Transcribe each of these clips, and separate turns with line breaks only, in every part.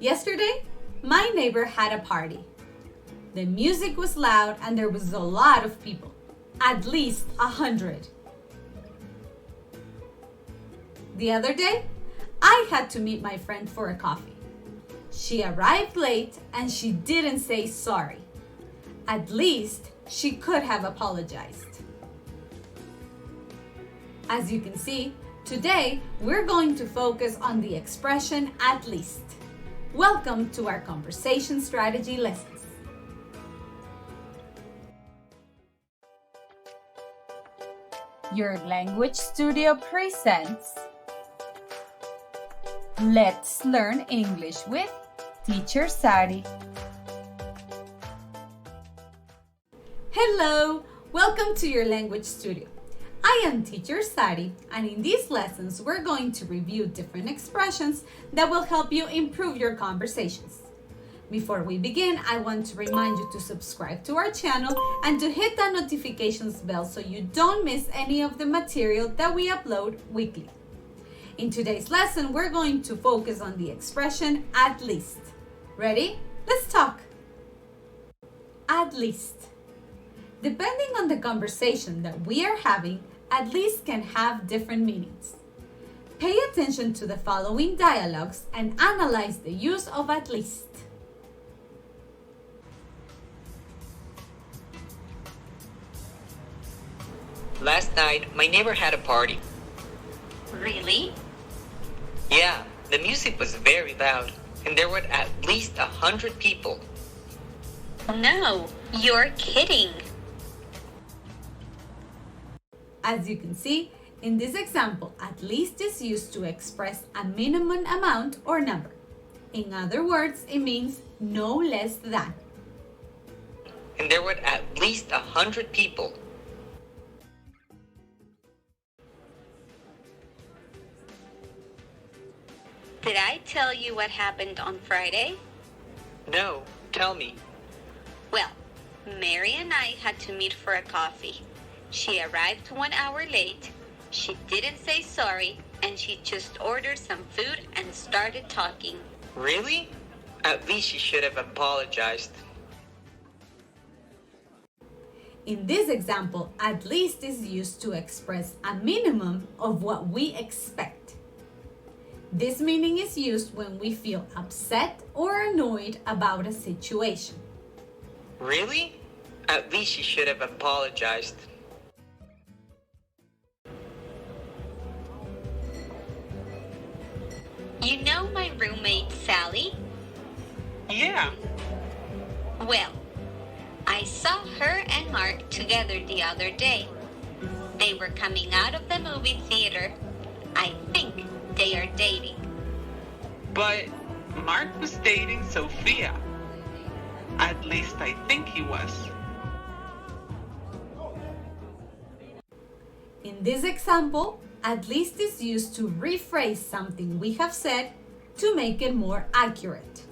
Yesterday, my neighbor had a party. The music was loud and there was a lot of people, at least 100. The other day, I had to meet my friend for a coffee. She arrived late and she didn't say sorry. At least she could have apologized. As you can see, today we're going to focus on the expression at least. Welcome to our conversation strategy lessons. Your Language Studio presents Let's Learn English with Teacher Sari. Hello! Welcome to your Language Studio. I am Teacher Sari, and in these lessons, we're going to review different expressions that will help you improve your conversations. Before we begin, I want to remind you to subscribe to our channel and to hit that notifications bell so you don't miss any of the material that we upload weekly. In today's lesson, we're going to focus on the expression at least. Ready? Let's talk. At least. Depending on the conversation that we are having, at least can have different meanings. Pay attention to the following dialogues and analyze the use of at least.
Last night, my neighbor had a party.
Really?
Yeah, the music was very loud, and there were at least 100 people.
No, you're kidding.
As you can see, in this example, at least is used to express a minimum amount or number. In other words, it means no less than.
And there were at least 100 people.
Did I tell you what happened on Friday?
No, tell me.
Well, Mary and I had to meet for a coffee. She arrived 1 hour late. She didn't say sorry, and she just ordered some food and started talking.
Really? At least she should have apologized.
In this example, at least is used to express a minimum of what we expect. This meaning is used when we feel upset or annoyed about a situation.
Really? At least she should have apologized.
You know my roommate, Sally?
Yeah.
Well, I saw her and Mark together the other day. They were coming out of the movie theater. I think they are dating.
But Mark was dating Sophia. At least I think he was.
In this example, at least is used to rephrase something we have said to make it more accurate.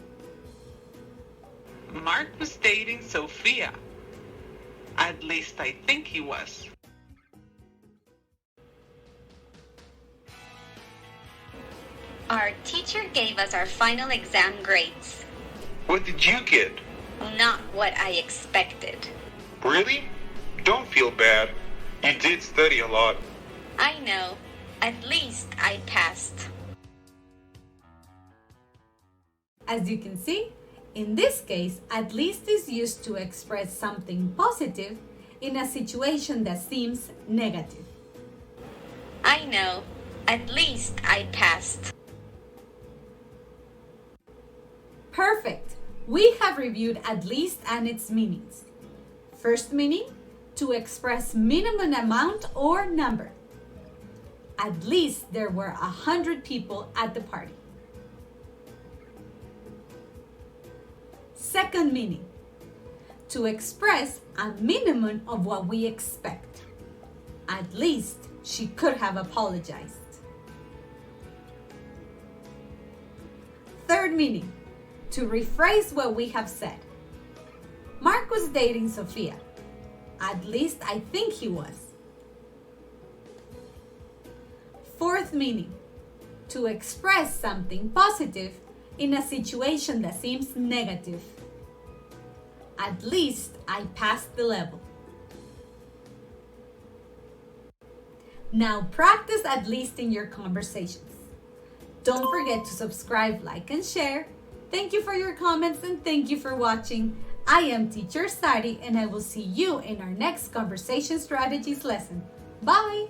Mark was dating Sophia. At least I think he was.
Our teacher gave us our final exam grades.
What did you get?
Not what I expected.
Really? Don't feel bad. You did study a lot.
I know. At least I passed.
As you can see, in this case, at least is used to express something positive in a situation that seems negative.
I know. At least I passed.
Perfect! We have reviewed at least and its meanings. First meaning, to express minimum amount or number. At least there were 100 people at the party. Second meaning, to express a minimum of what we expect. At least she could have apologized. Third meaning, to rephrase what we have said. Mark was dating Sophia. At least I think he was. Fourth meaning, to express something positive in a situation that seems negative. At least I passed the level. Now practice at least in your conversations. Don't forget to subscribe, like, and share. Thank you for your comments and thank you for watching. I am Teacher Sari and I will see you in our next Conversation Strategies lesson. Bye!